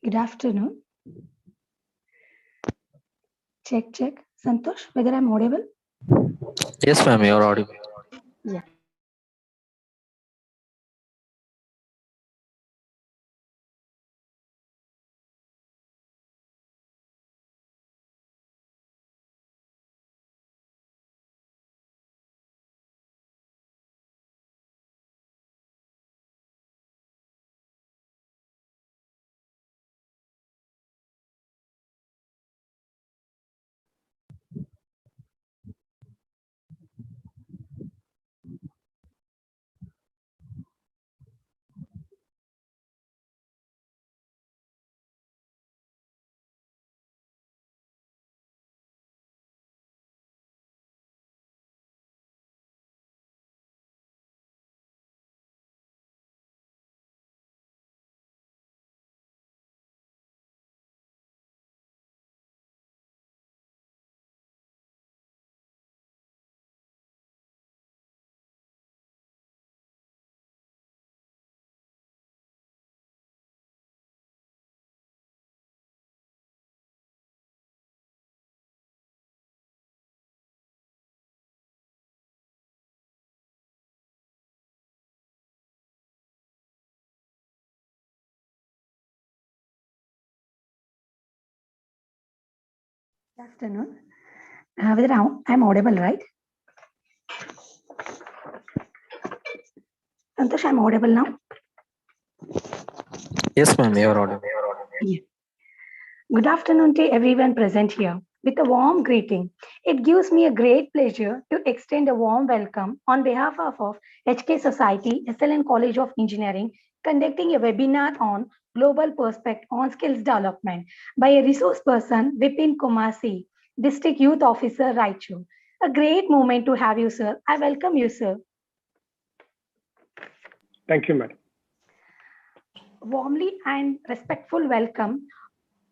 Good afternoon. Check. Santosh, whether I'm audible? Yes, ma'am, you're audible. Yeah. Good afternoon. Whether I'm audible, right? Santosh, I'm audible now? Yes, ma'am, you're audible. Yeah. Good afternoon to everyone present here. With a warm greeting, it gives me a great pleasure to extend a warm welcome on behalf of HK Society, SLN College of Engineering, conducting a webinar on global perspective on skills development by a resource person, Vipin Kumar C, District Youth Officer, Raichur. A great moment to have you, sir. I welcome you, sir. Thank you, madam. Warmly and respectful welcome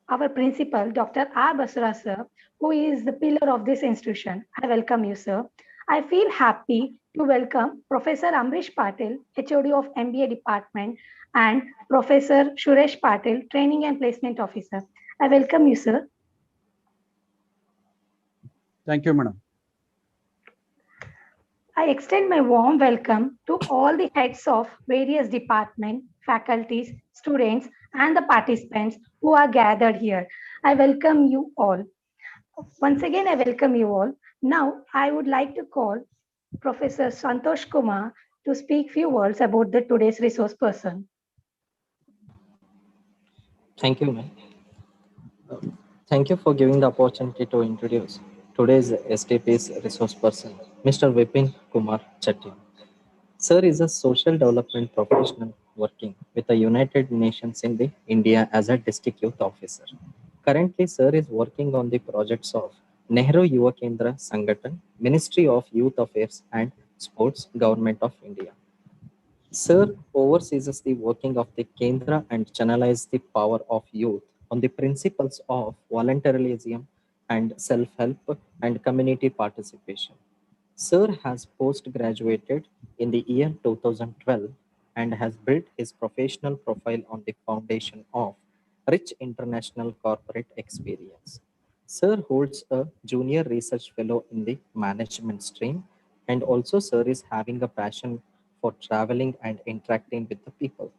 our principal, Dr. R. Basura, sir, who is the pillar of this institution. I welcome you, sir. I feel happy to welcome Professor Amrish Patil, HOD of MBA Department, and Professor Suresh Patil, Training and Placement Officer. I welcome you, sir. Thank you, madam. I extend my warm welcome to all the heads of various departments, faculties, students, and the participants who are gathered here. I welcome you all. Once again, I welcome you all. Now, I would like to call Professor Santosh Kumar to speak few words about the today's resource person. Thank you, ma'am. Thank you for giving the opportunity to introduce today's STP's resource person, Mr. Vipin Kumar Chetty. Sir is a social development professional working with the United Nations in the India as a district youth officer. Currently, Sir is working on the projects of Nehru Yuva Kendra Sangathan, Ministry of Youth Affairs and Sports, Government of India. Sir oversees the working of the Kendra and channelizes the power of youth on the principles of voluntarism and self-help and community participation. Sir has post-graduated in the year 2012 and has built his professional profile on the foundation of rich international corporate experience. Sir holds a junior research fellow in the management stream, and also Sir is having a passion for traveling and interacting with the people.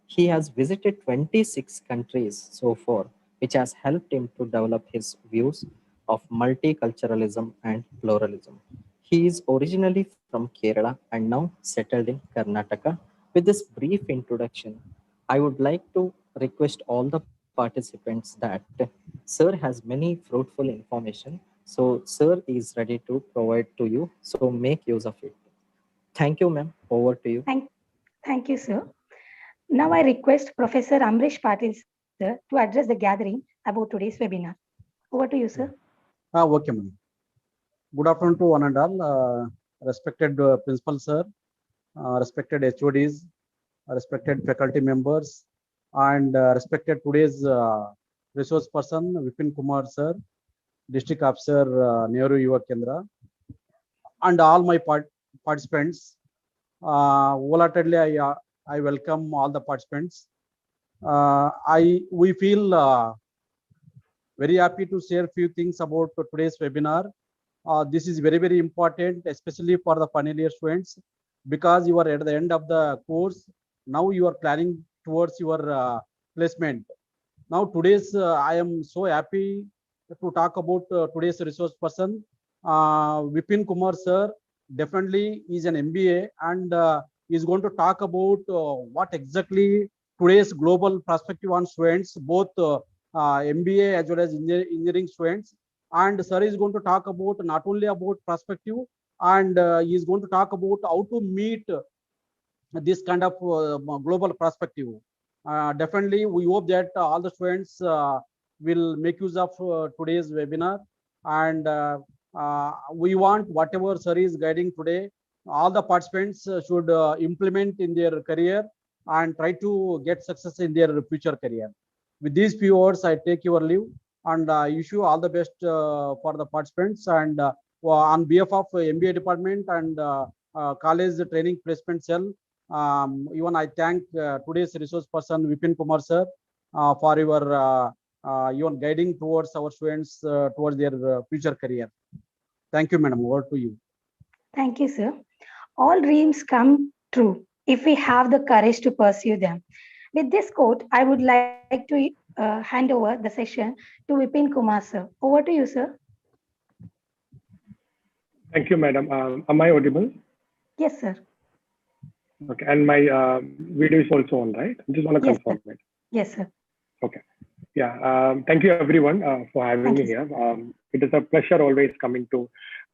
He has visited 26 countries so far, which has helped him to develop his views of multiculturalism and pluralism. He is originally from Kerala and now settled in Karnataka. With this brief introduction, I would like to request all the participants that Sir has many fruitful information. So Sir is ready to provide to you. So make use of it. Thank you, ma'am. Over to you. Thank you, sir. Now I request Professor Amrish Patil, sir, to address the gathering about today's webinar. Over to you, sir. Okay, madam. Good afternoon to one and all. Respected principal, sir, respected HODs, respected faculty members, and respected today's resource person, Vipin Kumar, sir, district officer, Nehru Yuva Kendra, and all my participants. Wholeheartedly, I welcome all the participants. We feel very happy to share few things about today's webinar. This is very, very important, especially for the final year students, because you are at the end of the course. Now you are planning towards your placement. Now today's, I am so happy to talk about today's resource person, Vipin Kumar sir. Definitely is an MBA and is going to talk about what exactly today's global perspective on students, both MBA as well as engineering students. And sir is going to talk about not only about perspective, and he is going to talk about how to meet this kind of global perspective. Definitely, we hope that all the students will make use of today's webinar, and we want whatever sir is guiding today, all the participants should implement in their career and try to get success in their future career. With these few words, I take your leave and wish you all the best for the participants, and on behalf of MBA department and college training placement cell. Even I thank today's resource person Vipin Kumar sir for your even guiding towards our students towards their future career. Thank you, madam. Over to you. Thank you, sir. All dreams come true if we have the courage to pursue them. With this quote, I would like to hand over the session to Vipin Kumar, sir. Over to you, sir. Thank you, madam. Am I audible? Yes, sir. Okay, and my video is also on, right? I just want to Yes, confirm sir. it. Yes, sir. Okay. Yeah. Thank you, everyone, for having Thank me you, sir. here. It is a pleasure always coming to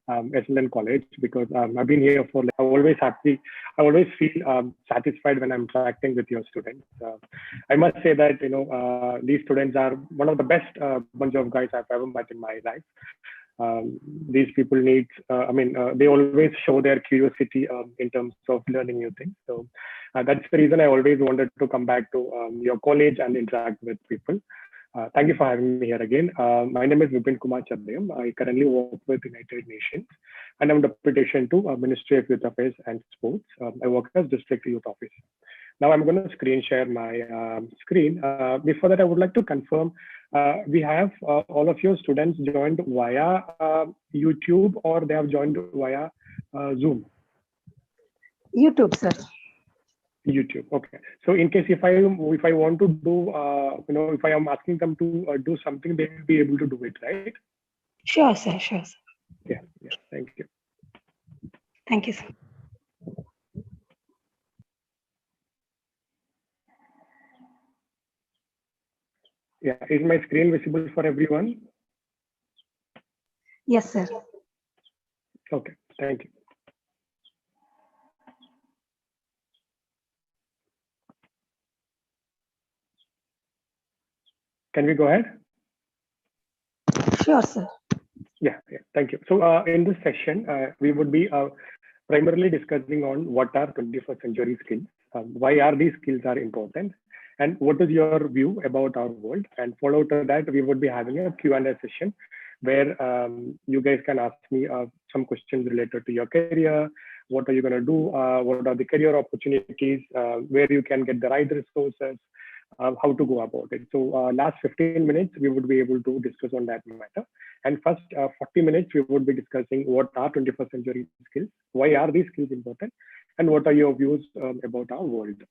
SLN College because I've been here for. Like, I'm always happy. I always feel satisfied when I'm interacting with your students. I must say that these students are one of the best bunch of guys I've ever met in my life. These people need. They always show their curiosity in terms of learning new things. So that's the reason I always wanted to come back to your college and interact with people. Thank you for having me here again. My name is Vipin Kumar Chandayam. I currently work with United Nations, and I'm deputation to Ministry of Youth Affairs and Sports. I work as District Youth Officer. Now I'm going to screen share my screen. Before that, I would like to confirm we have all of your students joined via YouTube or they have joined via Zoom. YouTube, sir. YouTube. Okay. So in case if I want to do if I am asking them to do something, they will be able to do it, right? Sure, sir. Sure, sir. Yeah. Yeah. Thank you. Thank you, sir. Yeah. Is my screen visible for everyone? Yes, sir. Okay. Thank you. Can we go ahead? Sure, sir. Yeah, thank you. So in this session, we would be primarily discussing on what are 21st century skills, why are these skills are important, and what is your view about our world. And follow to that, we would be having a Q&A session where you guys can ask me some questions related to your career, what are you going to do, what are the career opportunities, where you can get the right resources, how to go about it. So last 15 minutes, we would be able to discuss on that matter. And first 40 minutes, we would be discussing what are 21st century skills, why are these skills important, and what are your views about our world.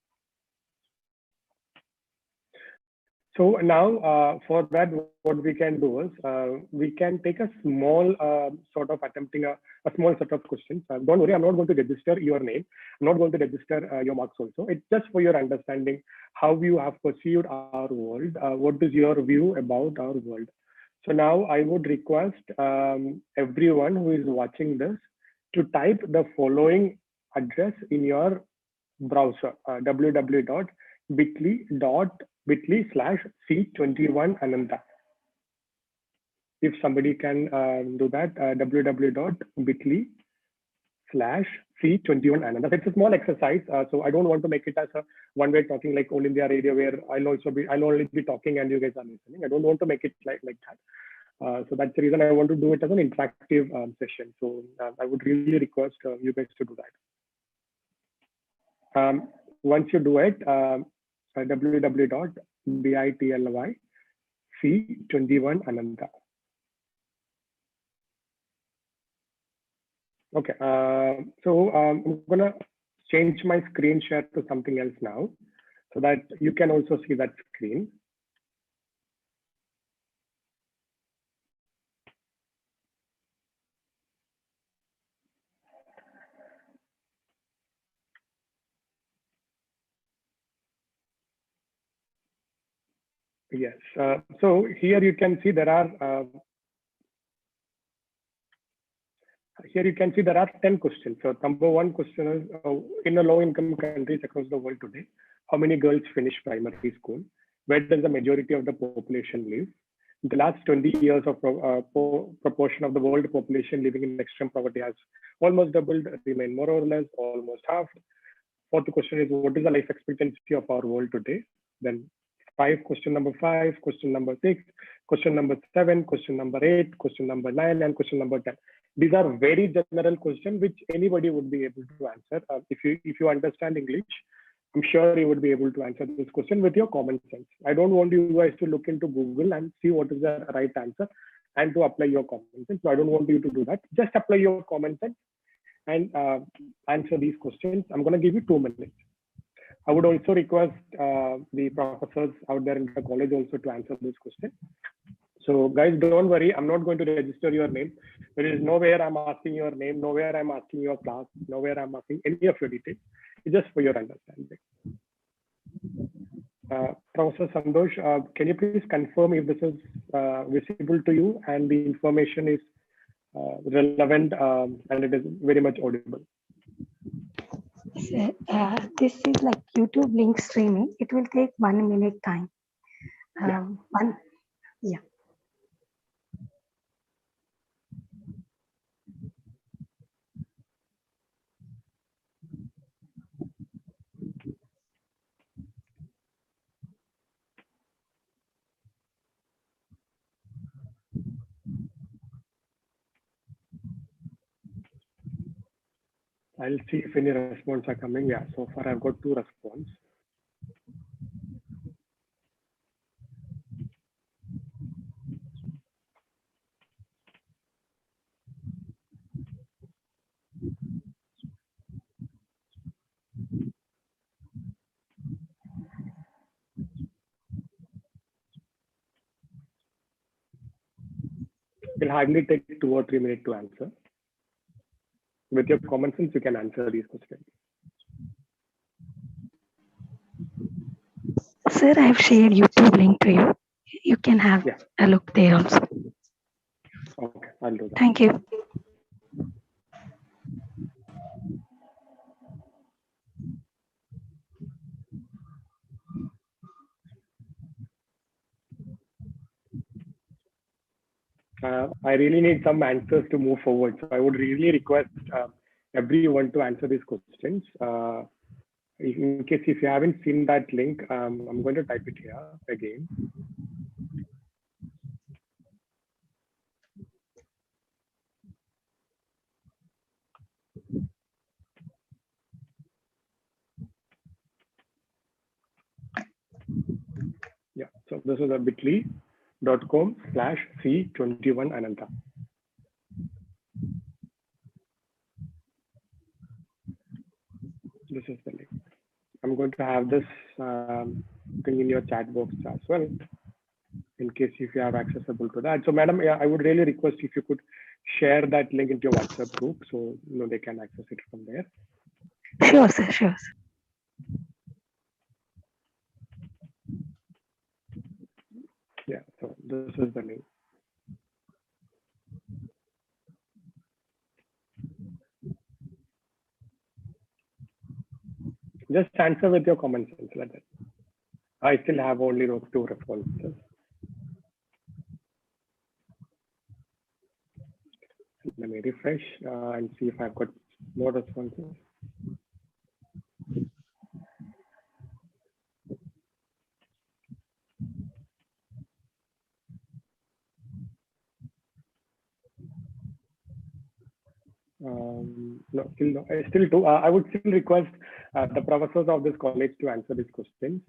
So now for that, what we can do is we can take a small sort of attempting a small set of questions. Don't worry, I'm not going to register your name. I'm not going to register your marks also. It's just for your understanding how you have perceived our world. What is your view about our world? So now I would request everyone who is watching this to type the following address in your browser, www.bit.ly/C21Ananda. If somebody can do that, www.bit.ly/C21Ananda. It's a small exercise, so I don't want to make it as a one-way talking like all India radio where I'll only be talking and you guys are listening. I don't want to make it like that. So that's the reason I want to do it as an interactive session. So I would really request you guys to do that. Once you do it, www.bitlyc21ananta. Okay, I'm gonna change my screen share to something else now, so that you can also see that screen. Yes, so here you can see there are 10 questions. So number one question is, in a low-income countries across the world today, how many girls finish primary school? Where does the majority of the population live? In the last 20 years of proportion of the world population living in extreme poverty has almost doubled, remain more or less almost halved. Fourth question is, what is the life expectancy of our world today? Then question number 5, question number 6, question number 7, question number 8, question number 9, and question number 10. These are very general questions which anybody would be able to answer. If you understand English, I'm sure you would be able to answer this question with your common sense. I don't want you guys to look into Google and see what is the right answer and to apply your common sense. So I don't want you to do that. Just apply your common sense and answer these questions. I'm going to give you 2 minutes. I would also request the professors out there in the college also to answer this question. So guys, don't worry, I'm not going to register your name. There is nowhere I'm asking your name, nowhere I'm asking your class, nowhere I'm asking any of your details. It's just for your understanding. Professor Sandosh, can you please confirm if this is visible to you and the information is relevant and it is very much audible? So, this is like YouTube link streaming. It will take 1 minute time. Yeah. I'll see if any response are coming. Yeah, so far I've got 2 responses. It'll hardly take 2 or 3 minutes to answer. With your common sense, you can answer these questions. Sir, I've shared YouTube link to you. You can have a look there also. Okay, I'll do that. Thank you. I really need some answers to move forward. So I would really request everyone to answer these questions. In case if you haven't seen that link, I'm going to type it here again. Yeah, so this is a bit.ly.com/C21ananta. This is the link. I'm going to have this thing in your chat box as well, in case if you have accessible to that. So madam, yeah, I would really request if you could share that link into your WhatsApp group so they can access it from there. Sure, sir, sure. Yeah, so this is the link. Just answer with your common sense. Like that. I still have only those 2 responses. Let me refresh and see if I've got more responses. No, still no. Still two. I would still request the professors of this college to answer these questions,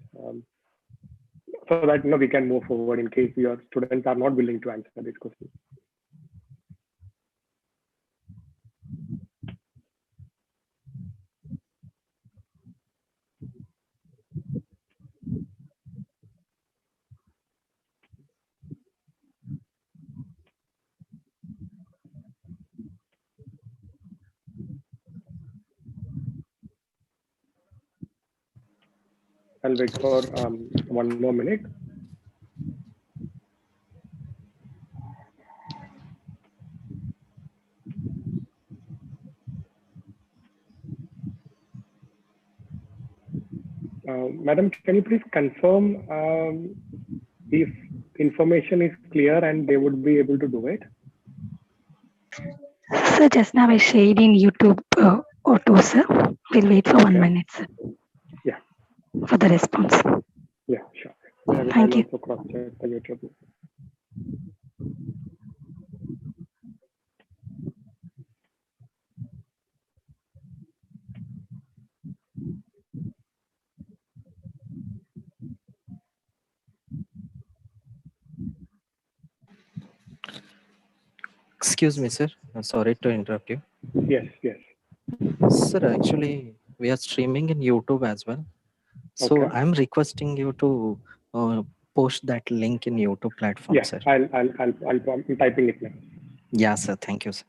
so that we can move forward in case your students are not willing to answer these questions. I'll wait for one more minute. Madam, can you please confirm if information is clear and they would be able to do it? Sir, just now I shared in YouTube auto, sir. We'll wait for 1 minute, sir. Yeah. For the response. Yeah, sure. Thank you. Also cross-check the YouTube. Excuse me, sir. Sorry to interrupt you. Yes, yes. Sir, actually, we are streaming in YouTube as well. So Okay. I'm requesting you to post that link in YouTube platform, Yeah, sir. I'm typing it now. Yeah, sir. Thank you, sir.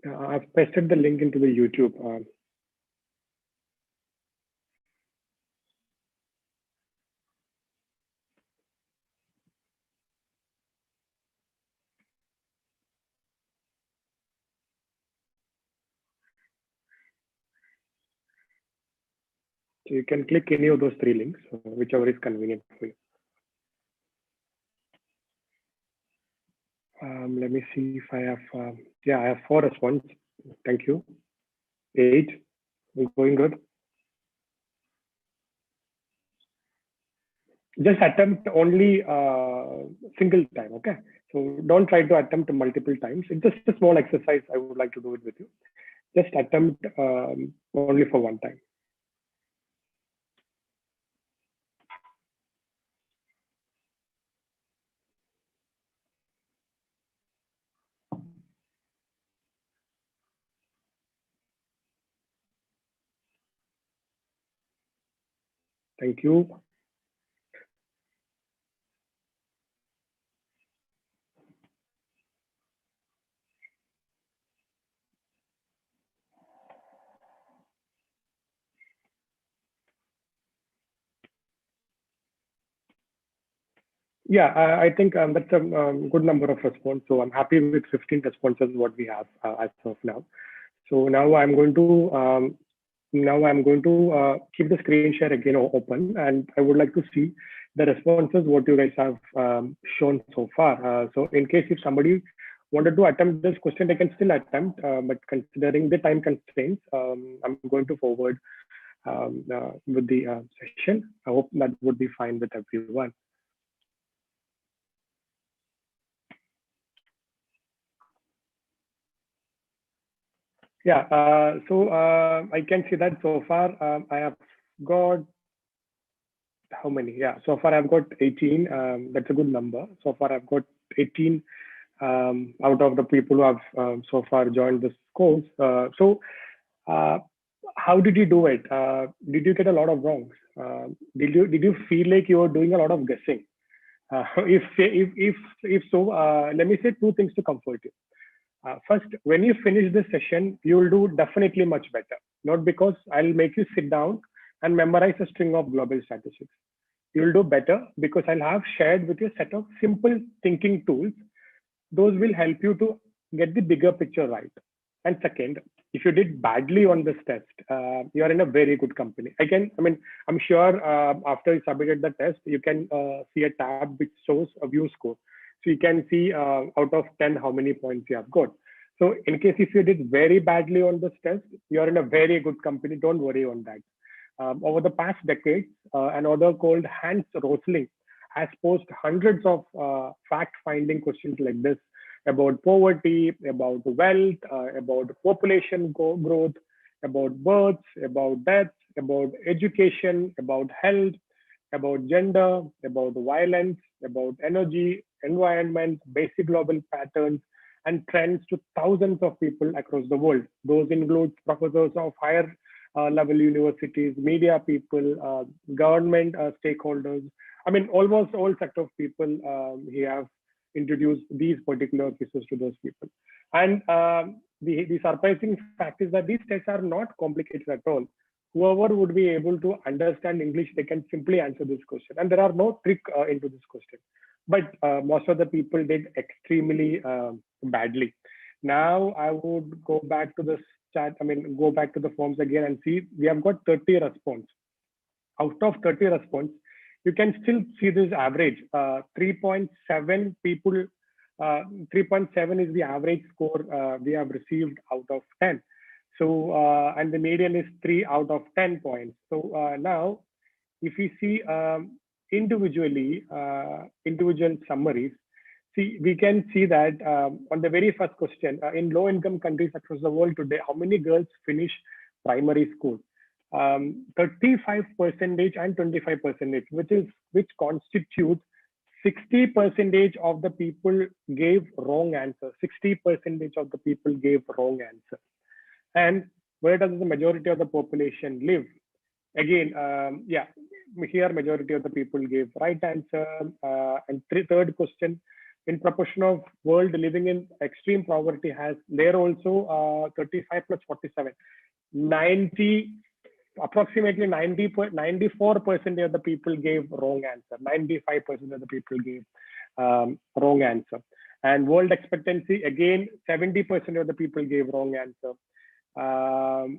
I've pasted the link into the YouTube. So you can click any of those three links, whichever is convenient for you. Let me see if I have, yeah, I have 4 responses. Thank you. 8, going good. Just attempt only single time, okay? So don't try to attempt multiple times. It's just a small exercise. I would like to do it with you. Just attempt only for one time. Thank you. Yeah, I think that's a good number of response. So I'm happy with 15 responses what we have as of now. So now I'm going to keep the screen share again open, and I would like to see the responses what you guys have shown so far. So in case if somebody wanted to attempt this question, they can still attempt, but considering the time constraints, I'm going to forward with the session. I hope that would be fine with everyone. Yeah, so I can see that so far I have got how many? Yeah, so far I've got 18. That's a good number. So far I've got 18 out of the people who have so far joined this course. Uh, how did you do it? Did you get a lot of wrongs? Did you feel like you were doing a lot of guessing? If so, let me say two things to comfort you. First, when you finish this session, you will do definitely much better. Not because I'll make you sit down and memorize a string of global statistics. You'll do better because I'll have shared with you a set of simple thinking tools. Those will help you to get the bigger picture right. And second, if you did badly on this test, you are in a very good company. I'm sure after you submitted the test, you can see a tab which shows a view score. So you can see out of 10 how many points you have got. So in case if you did very badly on this test, you are in a very good company. Don't worry on that. Over the past decades, an author called Hans Rosling has posed hundreds of fact-finding questions like this about poverty, about wealth, about population growth, about births, about deaths, about education, about health, about gender, about violence, about energy, environment, basic global patterns, and trends to thousands of people across the world. Those include professors of higher level universities, media people, government stakeholders. I mean, almost all set of people he have introduced these particular cases to those people. And the surprising fact is that these tests are not complicated at all. Whoever would be able to understand English, they can simply answer this question. And there are no trick into this question. But most of the people did extremely badly. Now I would go back to the chat, go back to the forms again and see we have got 30 response. Out of 30 response, you can still see this average. 3.7 people, 3.7 is the average score we have received out of 10. So, and the median is 3 out of 10 points. So now, if we see individually, individual summaries, see, we can see that on the very first question, in low-income countries across the world today, how many girls finish primary school? 35% and 25%, which constitutes 60% of the people gave wrong answer. 60% of the people gave wrong answer. And where does the majority of the population live? Again, here majority of the people gave right answer. And third question, in proportion of world living in extreme poverty has there also 35 plus 47, 90, approximately 94% of the people gave wrong answer. 95% of the people gave wrong answer. And world expectancy, again, 70% of the people gave wrong answer.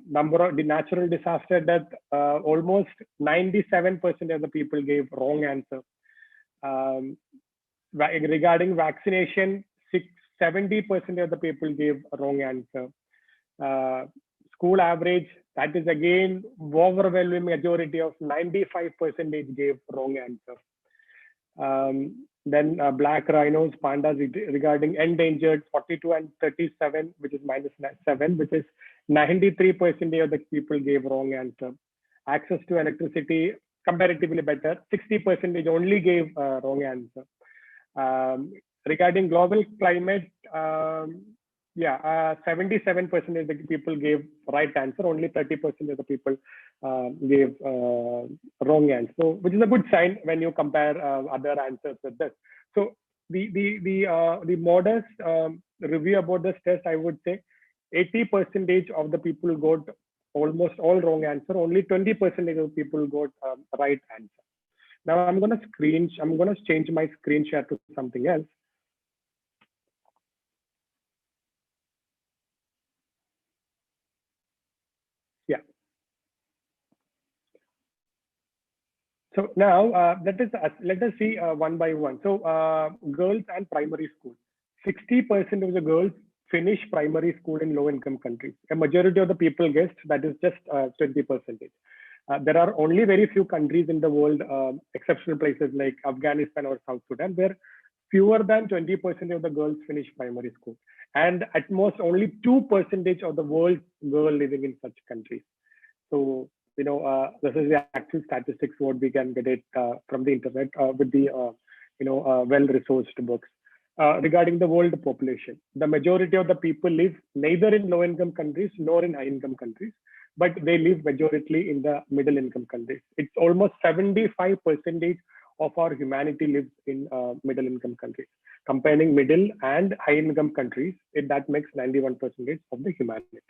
Number of the natural disaster death, almost 97% of the people gave wrong answer. Regarding vaccination, 70% of the people gave wrong answer. School average, that is again overwhelming majority of 95% gave wrong answer. Then black rhinos, pandas regarding endangered, 42 and 37, which is -7, which is 93% of the people gave wrong answer. Access to electricity, comparatively better, 60% only gave wrong answer. Regarding global climate, 77% of the people gave right answer. Only 30% of the people gave wrong answer. So, which is a good sign when you compare other answers with this. So, the modest review about this test, I would say, 80% of the people got almost all wrong answer. Only 20% of people got right answer. Now I'm gonna change my screen share to something else. Yeah. So now let us see one by one. So girls and primary school. 60% of the girls finish primary school in low-income countries. A majority of the people guessed that is just 20%. There are only very few countries in the world, exceptional places like Afghanistan or South Sudan, where fewer than 20% of the girls finish primary school, and at most only 2% of the world's girl living in such countries. So, this is the actual statistics what we can get it from the internet with the well-resourced books. Regarding the world population, the majority of the people live neither in low-income countries nor in high-income countries, but they live majority in the middle-income countries. It's almost 75% of our humanity lives in middle-income countries. Comparing middle and high-income countries, that makes 91% of the humanity.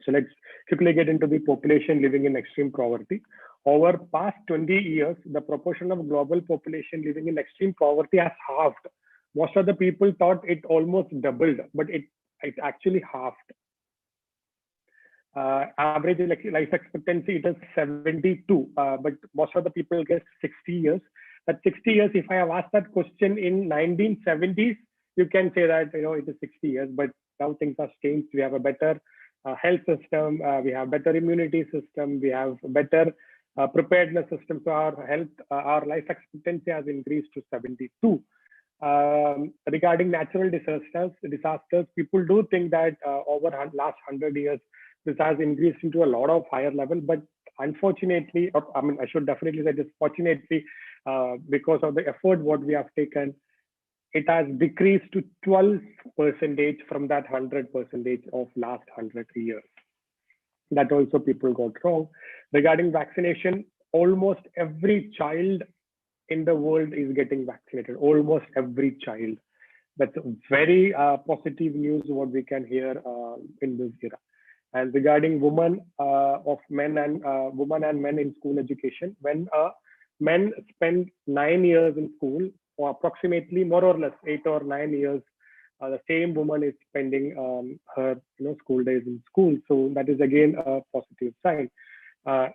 So let's quickly get into the population living in extreme poverty. Over past 20 years, the proportion of global population living in extreme poverty has halved. Most of the people thought it almost doubled, but it actually halved. Average life expectancy, it is 72, but most of the people guess 60 years. That 60 years, if I have asked that question in 1970s, you can say that it is 60 years, but now things have changed. We have a better health system, we have better immunity system, we have better preparedness system. So our health, our life expectancy has increased to 72. Regarding natural disasters, people do think that over last 100 years, this has increased into a lot of higher level, but unfortunately, I should definitely say this, fortunately, because of the effort what we have taken, it has decreased to 12% from that 100% of last 100 years. That also people got wrong. Regarding vaccination, almost every child in the world is getting vaccinated, almost every child. That's very positive news what we can hear in this era. And regarding women and men in school education, when men spend 9 years in school, or approximately more or less 8 or 9 years, the same woman is spending her school days in school. So that is again a positive sign.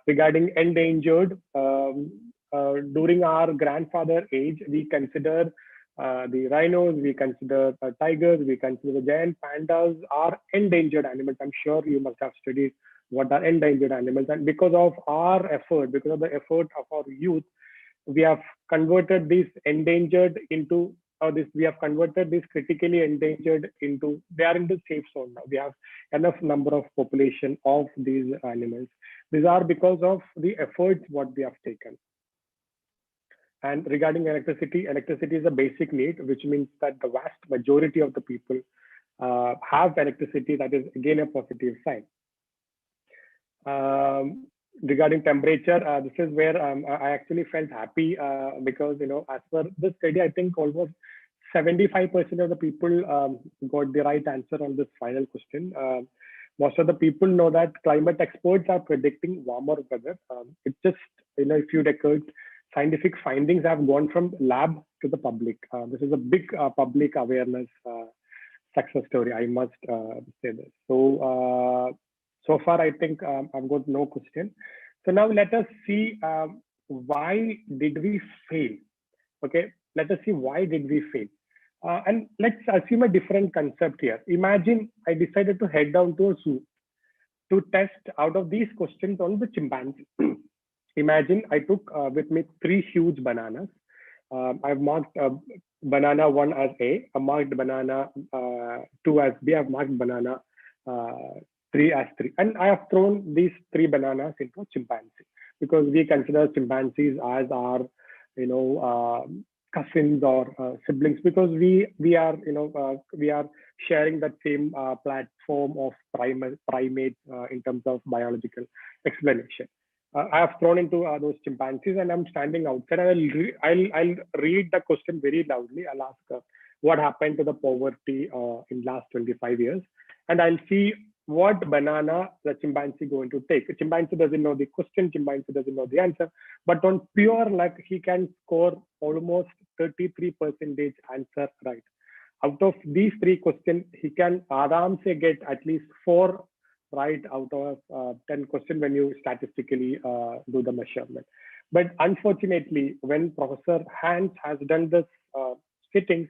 Regarding endangered, during our grandfather age, we consider the rhinos, we consider tigers, we consider the giant pandas are endangered animals. I'm sure you must have studied what are endangered animals. And because of our effort, because of the effort of our youth, we have converted these endangered into, we have converted these critically endangered into, they are in the safe zone now. We have enough number of population of these animals. These are because of the efforts what we have taken. And regarding electricity, electricity is a basic need, which means that the vast majority of the people have electricity. That is again a positive sign. Regarding temperature, this is where I actually felt happy because as per this study, I think almost 75% of the people got the right answer on this final question. Most of the people know that climate experts are predicting warmer weather. It's just a few decades. Scientific findings have gone from lab to the public. This is a big public awareness success story, I must say this. So far, I think I've got no question. So now let us see why did we fail? Okay, let us see why did we fail. And let's assume a different concept here. Imagine I decided to head down to a zoo to test out of these questions on the chimpanzee. Imagine I took with me 3 huge bananas. I've marked banana 1 as A, I marked banana 2 as B, I've marked banana 3 as 3. And I have thrown these 3 bananas into a chimpanzee because we consider chimpanzees as our, cousins or siblings, because we are sharing that same platform of primates in terms of biological explanation. I have thrown into those chimpanzees, and I'm standing outside. I'll read the question very loudly. I'll ask what happened to the poverty in last 25 years, and I'll see what banana the chimpanzee going to take. The chimpanzee doesn't know the question, chimpanzee doesn't know the answer, but on pure luck, he can score almost 33% answer right. Out of these 3 questions, he can aram se get at least 4 right out of 10 questions when you statistically do the measurement. But unfortunately, when Professor Hans has done this sittings,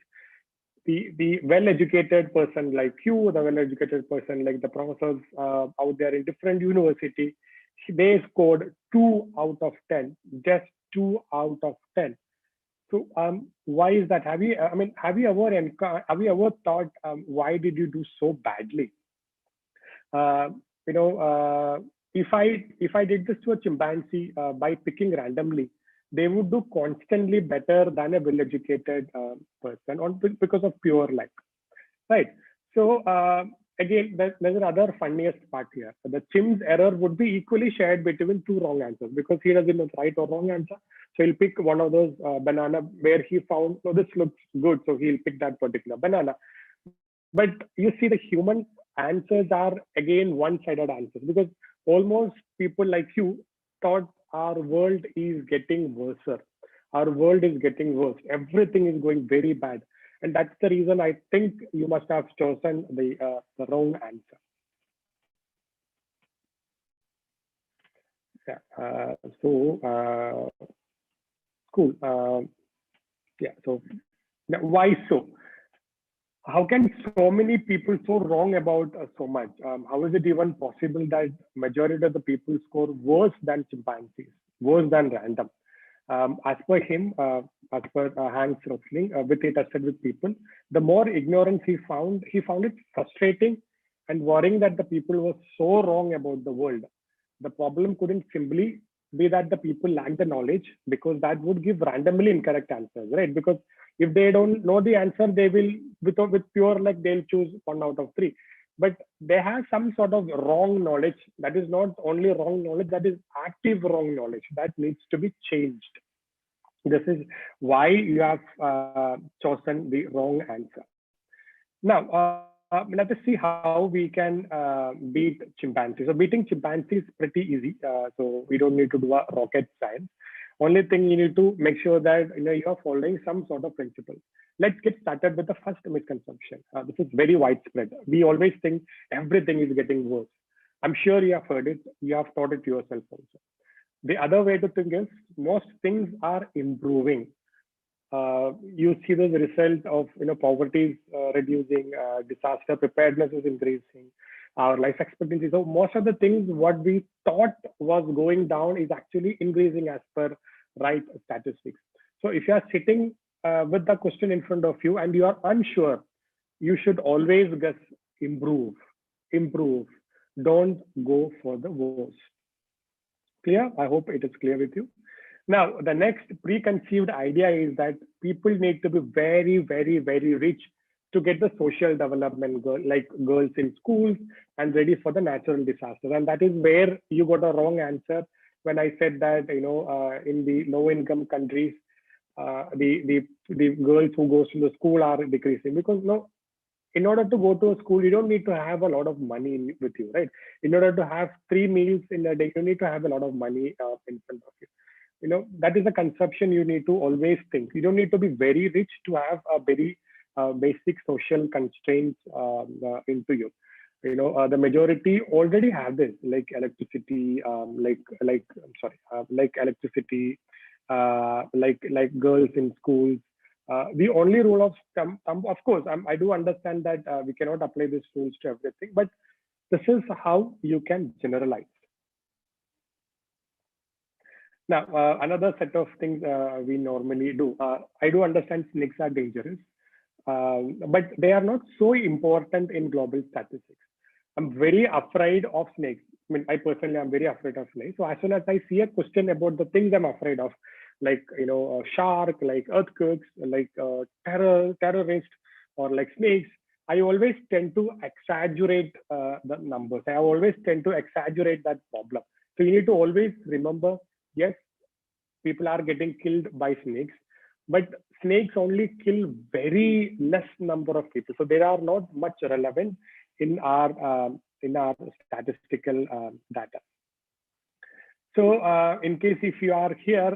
the well-educated person like you, the well-educated person like the professors out there in different university, they scored 2 out of 10, just 2 out of 10. So why is that? Have you ever thought why did you do so badly? Uh, you know, if I did this to a chimpanzee by picking randomly, they would do constantly better than a well-educated person on because of pure luck, right? So again, there's another funniest part here. The chim's error would be equally shared between two wrong answers because he doesn't know right or wrong answer. So he'll pick one of those banana where he found, oh, this looks good, so he'll pick that particular banana. But you see, the human answers are again one-sided answers because almost people like you thought our world is getting worse. Our world is getting worse. Everything is going very bad, and that's the reason I think you must have chosen the wrong answer. Yeah. Cool. Yeah. So now why so? How can so many people so wrong about so much? How is it even possible that majority of the people score worse than chimpanzees, worse than random? As per him, as per Hans Rosling, with he tested with people, the more ignorance he found it frustrating and worrying that the people were so wrong about the world. The problem couldn't simply be that the people lack the knowledge because that would give randomly incorrect answers, right? Because if they don't know the answer, they will with pure luck they'll choose one out of three. But they have some sort of wrong knowledge. That is not only wrong knowledge, that is active wrong knowledge that needs to be changed. This is why you have chosen the wrong answer. Now, let us see how we can beat chimpanzees. So beating chimpanzees is pretty easy. So we don't need to do a rocket science. Only thing you need to make sure that you are following some sort of principle. Let's get started with the first misconception. This is very widespread. We always think everything is getting worse. I'm sure you have heard it. You have thought it yourself also. The other way to think is most things are improving. You see the result of poverty is reducing, disaster preparedness is increasing, our life expectancy. So most of the things what we thought was going down is actually increasing as per right statistics. So if you are sitting with the question in front of you and you are unsure, you should always guess improve, improve. Don't go for the worst. Clear? I hope it is clear with you. Now, the next preconceived idea is that people need to be very, very, very rich to get the social development goal, like girls in schools and ready for the natural disasters. And that is where you got a wrong answer when I said that, in the low income countries, the girls who goes to the school are decreasing because no, in order to go to a school, you don't need to have a lot of money with you, right? In order to have 3 meals in a day, you need to have a lot of money in front of you. That is a conception you need to always think. You don't need to be very rich to have a very basic social constraints into you. The majority already have this, like electricity, like electricity, like girls in schools. The only rule of thumb, of course, I do understand that we cannot apply these rules to everything, but this is how you can generalize. Now, another set of things we normally do. I do understand snakes are dangerous, but they are not so important in global statistics. I'm very afraid of snakes. I mean, I personally am very afraid of snakes. So as soon as I see a question about the things I'm afraid of, like shark, like earthquakes, like terrorists, or like snakes, I always tend to exaggerate the numbers. I always tend to exaggerate that problem. So you need to always remember, yes, people are getting killed by snakes, but snakes only kill very less number of people. So they are not much relevant in our statistical data. So in case if you are here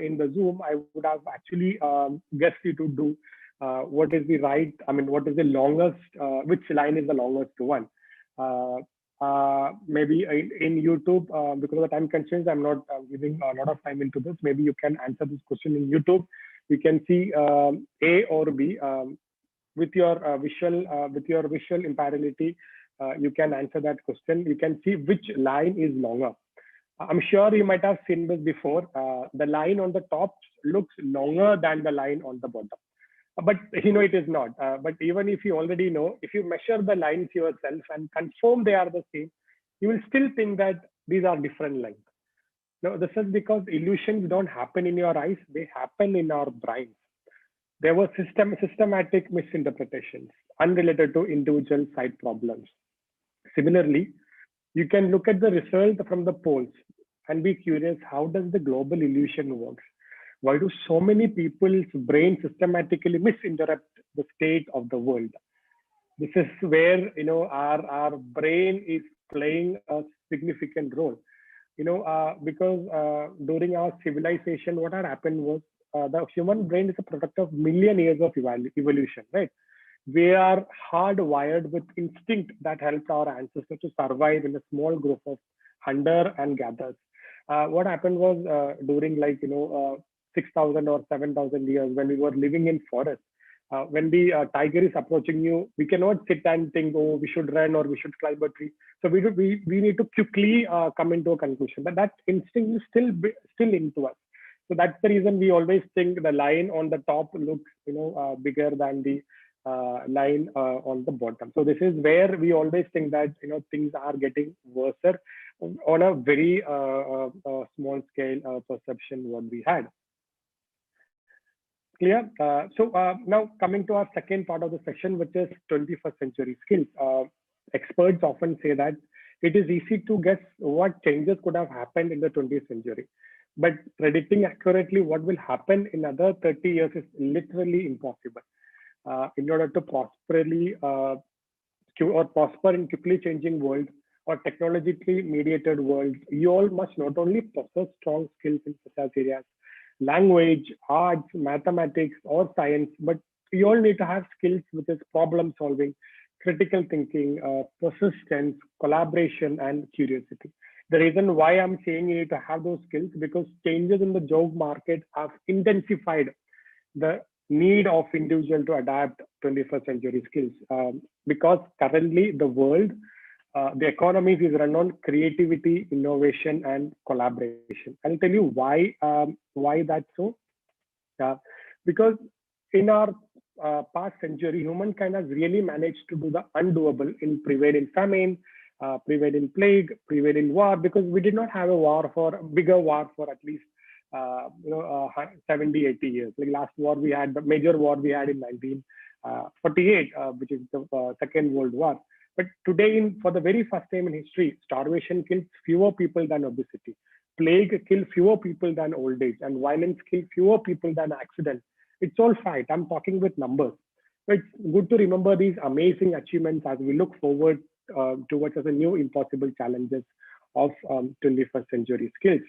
in the Zoom, I would have actually guessed you to do what is the right, what is the longest, which line is the longest one. Maybe in YouTube, because of the time constraints, I'm not giving a lot of time into this. Maybe you can answer this question in YouTube. You can see A or B with your visual impairability. You can answer that question. You can see which line is longer. I'm sure you might have seen this before. The line on the top looks longer than the line on the bottom, but it is not. But even if you already know, if you measure the lines yourself and confirm they are the same, you will still think that these are different lines. No, this is because illusions don't happen in your eyes; they happen in our brains. There were systematic misinterpretations unrelated to individual side problems. Similarly, you can look at the result from the polls and be curious, how does the global illusion work? Why do so many people's brain systematically misinterpret the state of the world? This is where our brain is playing a significant role. Because during our civilization, what had happened was the human brain is a product of million years of evolution, right? We are hardwired with instinct that helped our ancestors to survive in a small group of hunter and gatherers. What happened was during 6,000 or 7,000 years when we were living in forest. When the tiger is approaching you, we cannot sit and think, oh, we should run or we should climb a tree. So we need to quickly come into a conclusion. But that instinct is still into us. So that's the reason we always think the line on the top looks bigger than the line on the bottom. So this is where we always think that things are getting worse on a very small scale perception what we had. Clear? Now coming to our second part of the session, which is 21st century skills. Experts often say that it is easy to guess what changes could have happened in the 20th century, but predicting accurately what will happen in another 30 years is literally impossible. In order to prosper in quickly changing world or technologically mediated world, you all must not only possess strong skills in such as areas, language, arts, mathematics, or science, but you all need to have skills which is problem solving, critical thinking, persistence, collaboration, and curiosity. The reason why I'm saying you need to have those skills because changes in the job market have intensified the need of individual to adapt 21st century skills because currently the world, the economy is run on creativity, innovation, and collaboration. I'll tell you why that's so. Because in our past century, humankind has really managed to do the undoable in prevailing famine, prevailing plague, prevailing war, because we did not have a bigger war for at least 70, 80 years. Like last war we had, the major war we had in 1948, which is the Second World War. But today, for the very first time in history, starvation kills fewer people than obesity. Plague kills fewer people than old age, and violence kills fewer people than accidents. It's all fact. I'm talking with numbers. So it's good to remember these amazing achievements as we look forward towards the new impossible challenges of 21st century skills.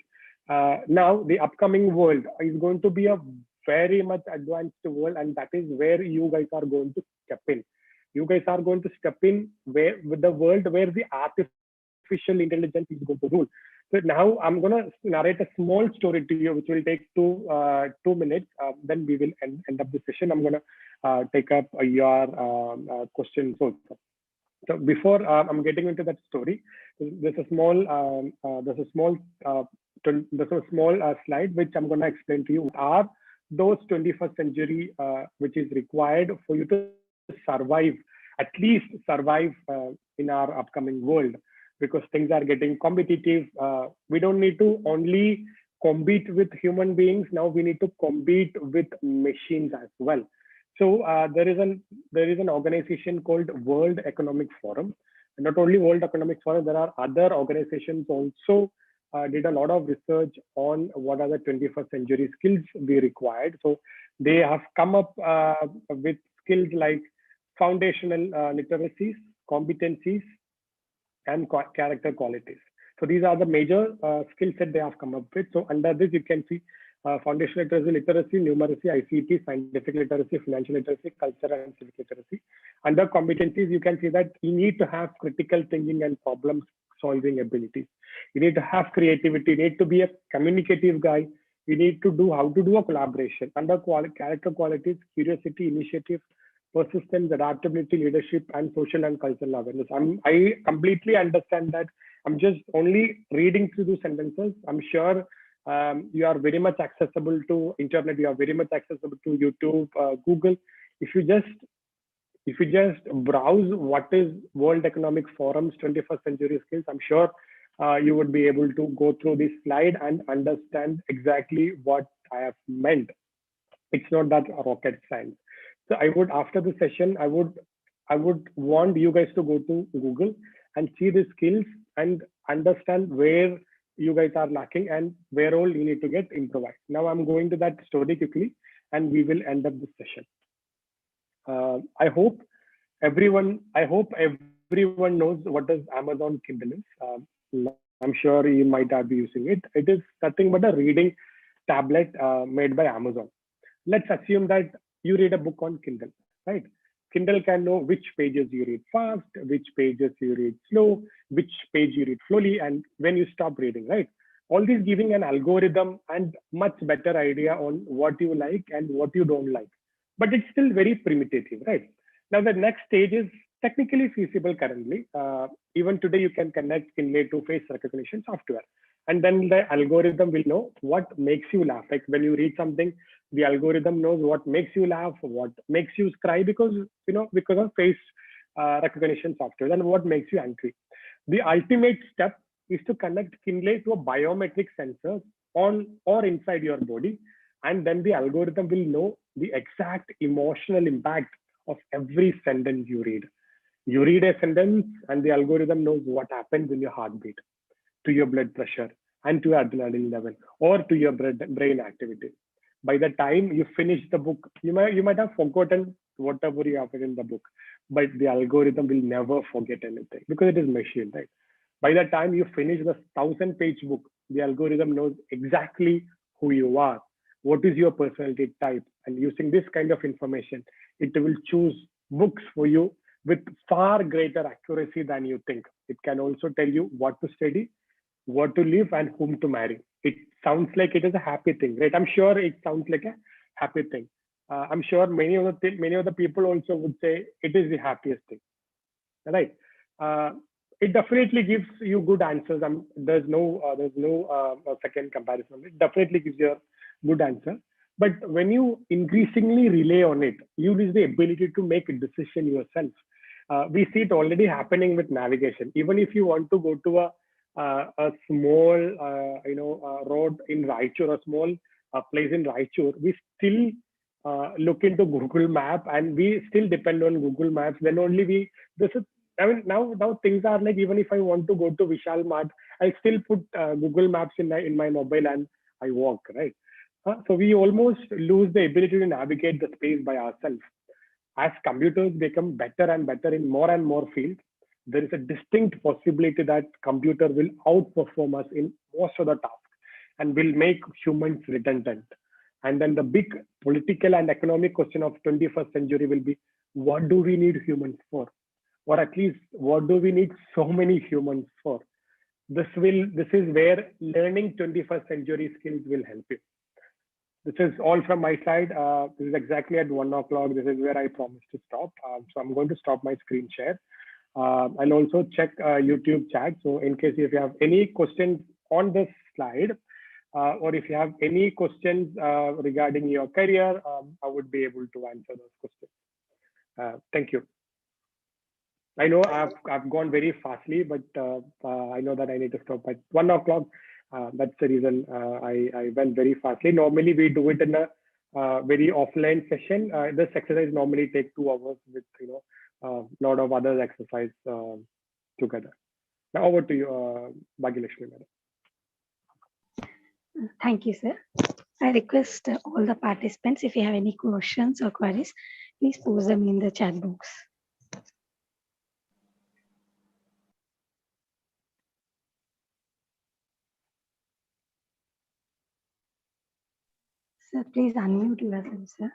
Now, the upcoming world is going to be a very much advanced world, and that is where you guys are going to step in. You guys are going to step in with the world where the artificial intelligence is going to rule. So now I'm going to narrate a small story to you, which will take 2 minutes. Then we will end up the session. I'm going to take up your questions also. So before I'm getting into that story, there's a small slide which I'm going to explain to you. What are those 21st century which is required for you to survive, at least survive in our upcoming world, because things are getting competitive. We don't need to only compete with human beings. Now we need to compete with machines as well. So there is an organization called World Economic Forum. And not only World Economic Forum, there are other organizations also did a lot of research on what are the 21st century skills we required. So they have come up with skills like foundational literacies, competencies, and character qualities. So these are the major skill set they have come up with. So under this, you can see foundational literacy, numeracy, ICT, scientific literacy, financial literacy, cultural and civic literacy. Under competencies, you can see that you need to have critical thinking and problem solving abilities. You need to have creativity. You need to be a communicative guy. You need to do how to do a collaboration. Under character qualities, curiosity, initiative, persistence, adaptability, leadership, and social and cultural awareness. I completely understand that I'm just only reading through the sentences. I'm sure you are very much accessible to internet. You are very much accessible to YouTube, Google. If you just if you just browse what is World Economic Forum's 21st century skills, I'm sure you would be able to go through this slide and understand exactly what I have meant. It's not that rocket science. So I would, after the session, I would want you guys to go to Google and see the skills and understand where you guys are lacking and where all you need to get improvised. Now I'm going to that story quickly and we will end up this session. I hope everyone knows what does Amazon Kindle is. I'm sure you might have been using it. It is nothing but a reading tablet made by Amazon. Let's assume that you read a book on Kindle, right? Kindle can know which pages you read fast, which pages you read slow, which page you read slowly, and when you stop reading, right? All these giving an algorithm and much better idea on what you like and what you don't like. But it's still very primitive, right? Now the next stage is technically feasible currently. Even today, you can connect Kindle to face recognition software, and then the algorithm will know what makes you laugh. Like when you read something, the algorithm knows what makes you laugh, what makes you cry because because of face recognition software, and what makes you angry. The ultimate step is to connect Kindle to a biometric sensor on or inside your body, and then the algorithm will know the exact emotional impact of every sentence you read. You read a sentence, and the algorithm knows what happens in your heartbeat, to your blood pressure, and to your adrenaline level, or to your brain activity. By the time you finish the book, you might have forgotten whatever you have in the book, but the algorithm will never forget anything because it is machine, right? By the time you finish the 1,000-page book, the algorithm knows exactly who you are, what is your personality type, and using this kind of information, it will choose books for you with far greater accuracy than you think. It can also tell you what to study, what to live, and whom to marry. It sounds like it is a happy thing, right? I'm sure it sounds like a happy thing. I'm sure many of the people also would say it is the happiest thing, right? Uh, it definitely gives you good answers. There's no second comparison. It definitely gives you a good answer. But when you increasingly rely on it, you lose the ability to make a decision yourself. We see it already happening with navigation. Even if you want to go to a small road in Raichur, a small place in Raichur, we still look into Google Map and we still depend on Google Maps. Then only we this is I mean now things are like even if I want to go to Vishal Mart, I still put Google Maps in my mobile and I walk, right? So we almost lose the ability to navigate the space by ourselves. As computers become better and better in more and more fields, there is a distinct possibility that computer will outperform us in most of the tasks and will make humans redundant. And then the big political and economic question of 21st century will be, what do we need humans for? Or at least what do we need so many humans for? This is where learning 21st century skills will help you. This is all from my side. This is exactly at 1 o'clock. This is where I promised to stop. So I'm going to stop my screen share. I'll also check YouTube chat. So in case if you have any questions on this slide, or if you have any questions regarding your career, I would be able to answer those questions. Thank you. I know I've gone very fastly, but I know that I need to stop at 1 o'clock. That's the reason I went very fastly. Normally we do it in a very offline session. This exercise normally take 2 hours with a lot of other exercise together. Now over to you, Bhagilakshmi madam. Thank you, sir. I request all the participants, if you have any questions or queries, please post them in the chat box. Sir, please unmute yourself, sir.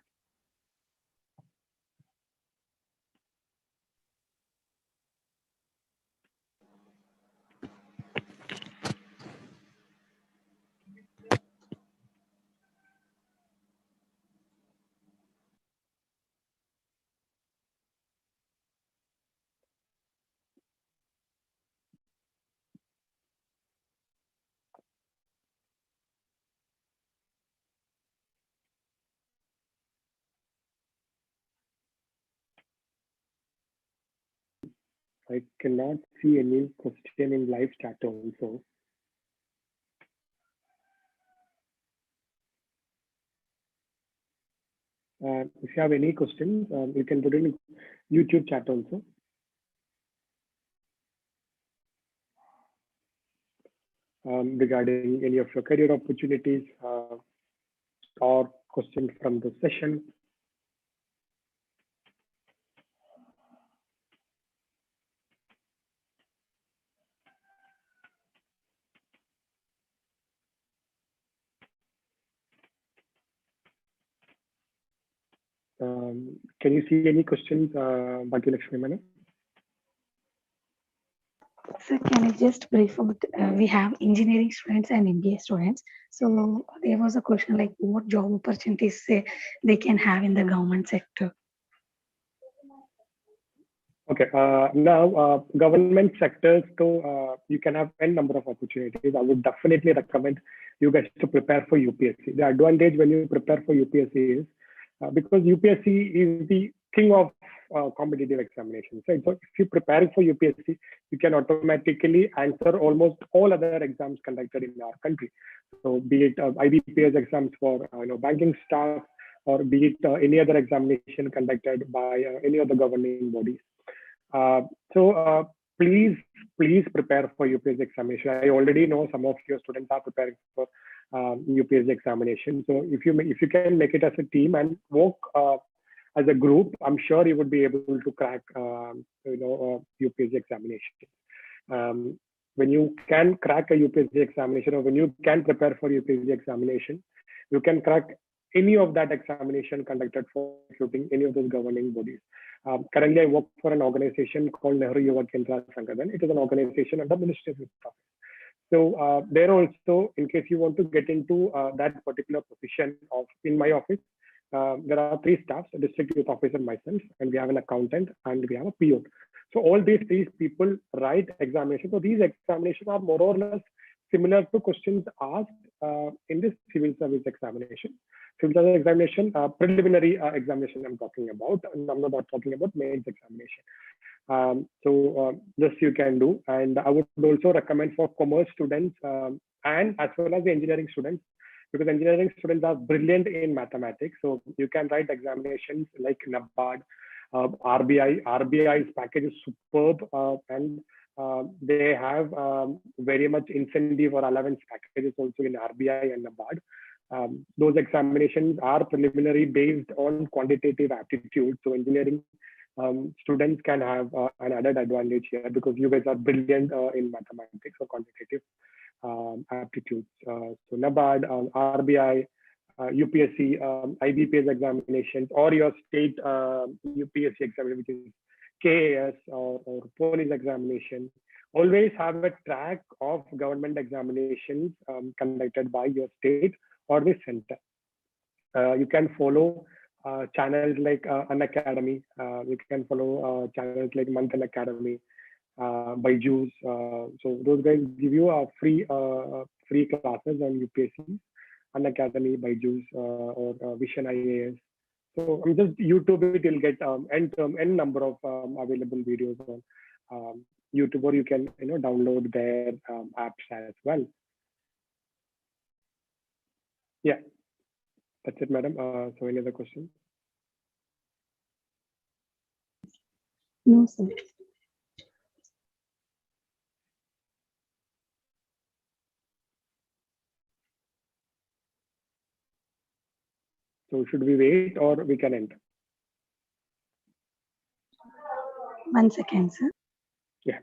I cannot see any question in live chat also. If you have any questions, you can put in YouTube chat also. Regarding any of your career opportunities or questions from the session. Can you see any questions, Bhagya Lakshmi Madam? So can I just brief about, we have engineering students and MBA students. So there was a question like what job opportunities they can have in the government sector. Okay, now government sectors, so you can have n number of opportunities. I would definitely recommend you guys to prepare for UPSC. The advantage when you prepare for UPSC is because UPSC is the king of competitive examinations. Right? So if you're preparing for UPSC, you can automatically answer almost all other exams conducted in our country. So be it IBPS exams for banking staff, or be it any other examination conducted by any other governing bodies. So please prepare for UPSC examination. I already know some of your students are preparing for UPSC examination. So if you can make it as a team and work as a group, I'm sure you would be able to crack UPSC examination. When you can crack a UPSC examination, or when you can prepare for UPSC examination, you can crack any of that examination conducted for including any of those governing bodies. Currently, I work for an organization called Nehru Yuva Kendra Sangadan. It is an organization under Ministry of Youth Affairs. So there also, in case you want to get into that particular position in my office, there are 3 staffs: a district youth officer, myself, and we have an accountant, and we have a PO. So all these 3 people write examinations. So these examinations are more or less similar to questions asked in this civil service examination. Civil service examination, preliminary examination I'm talking about, and I'm not talking about mains examination. So this you can do. And I would also recommend for commerce students and as well as the engineering students, because engineering students are brilliant in mathematics. So you can write examinations like NABARD, RBI. RBI's package is superb, and they have very much incentive or allowance packages also in RBI and NABARD. Those examinations are preliminary based on quantitative aptitude. So engineering students can have an added advantage here because you guys are brilliant in mathematics or quantitative aptitudes. So NABARD, RBI, UPSC, IBPS examinations, or your state UPSC examination, which is KAS or police examination. Always have a track of government examinations conducted by your state or the center. You can follow channels like An Academy. You can follow channels like Month An Academy, Byju's. So those guys give you free classes on UPSC, An Academy, Byju's, or Vision IAS. So I'm just YouTube it, you'll get n number of available videos on YouTube, or you can download their apps as well. Yeah, that's it, madam. So any other questions? No, sir. So should we wait or we can end? 1 second, sir. Yeah.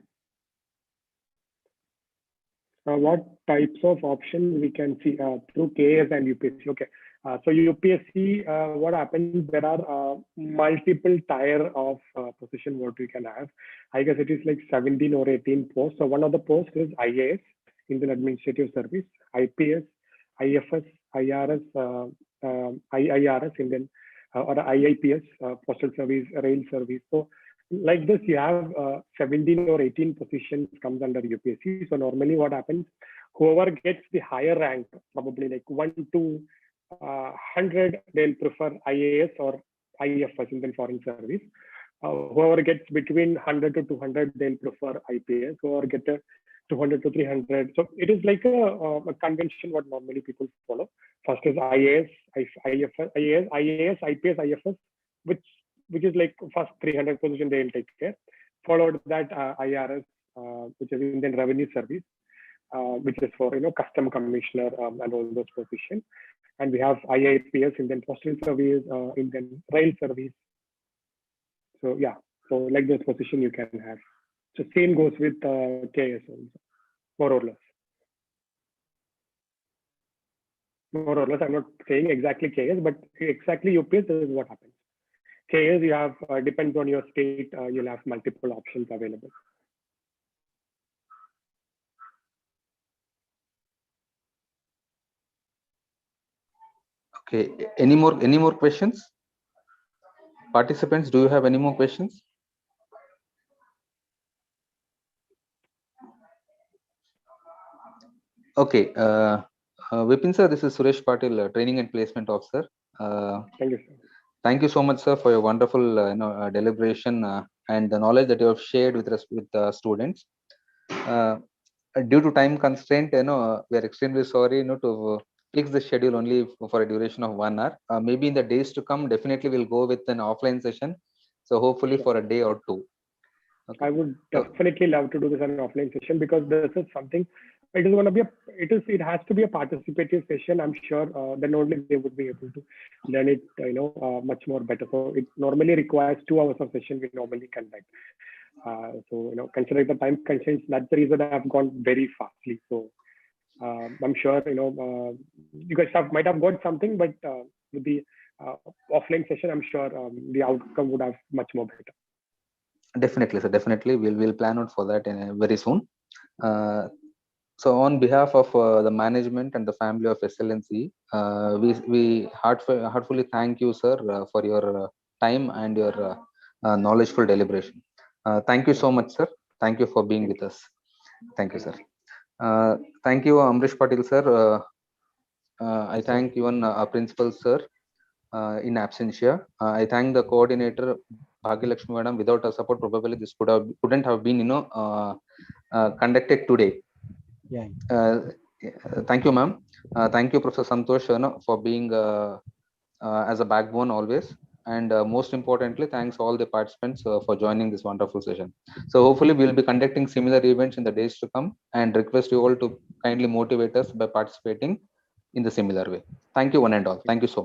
What types of options we can see through KS and UPSC? Okay. So UPSC, what happens? There are multiple tier of position what we can have. I guess it is like 17 or 18 posts. So one of the posts is IAS, Indian Administrative Service, IPS, IFS, IRS, IIRS, Indian or IIPS, Postal Service, Rail Service. So like this, you have 17 or 18 positions comes under UPSC. So normally what happens, whoever gets the higher rank, probably like 1 to 100, they'll prefer IAS or IFS, Indian Foreign Service. Whoever gets between 100 to 200, they'll prefer IPS. Whoever get a 200 to 300. So it is like a convention what normally people follow. First is IAS, IFS, IAS, IPS, IFS, which which is like first 300 position they'll take care. Followed that IRS, which is Indian Revenue Service, which is for custom commissioner and all those positions. And we have IIPS, Indian Postal Service, Indian Rail Service. So yeah, so like this position you can have. So same goes with KS also, more or less. More or less, I'm not saying exactly KS, but exactly UPS, this is what happens. KS, you have, depends on your state, you'll have multiple options available. Okay, any more questions? Participants, do you have any more questions? Okay, Vipin sir, this is Suresh Patil, Training and Placement Officer. Thank you, sir. Thank you so much, sir, for your wonderful deliberation and the knowledge that you have shared with us with the students. Due to time constraint, we are extremely sorry, to fix the schedule only for a duration of 1 hour. Maybe in the days to come, definitely we'll go with an offline session. So hopefully for a day or two. Okay. I would definitely love to do this on an offline session because this is something. It is going to be it has to be a participative session. I'm sure then only they would be able to learn it, much more better. So it normally requires 2 hours of session we normally conduct. So considering the time constraints, that's the reason I've gone very fastly. So I'm sure you guys might have got something, but with the offline session, I'm sure the outcome would have much more better. Definitely, sir. Definitely, we'll plan out for that very soon. So on behalf of the management and the family of SLNC, we heartfully thank you, sir, for your time and your knowledgeful deliberation. Thank you so much, sir. Thank you for being with us. Thank you, sir. Thank you, Amrish Patil, sir. I thank even our principal, sir, in absentia. I thank the coordinator, Bhagyalakshmi Madam. Without her support, probably this couldn't have been, conducted today. Yeah. Thank you, ma'am. Thank you, Professor Santosh, for being as a backbone always. And most importantly, thanks all the participants for joining this wonderful session. So hopefully we'll be conducting similar events in the days to come and request you all to kindly motivate us by participating in the similar way. Thank you one and all. Thank you so much.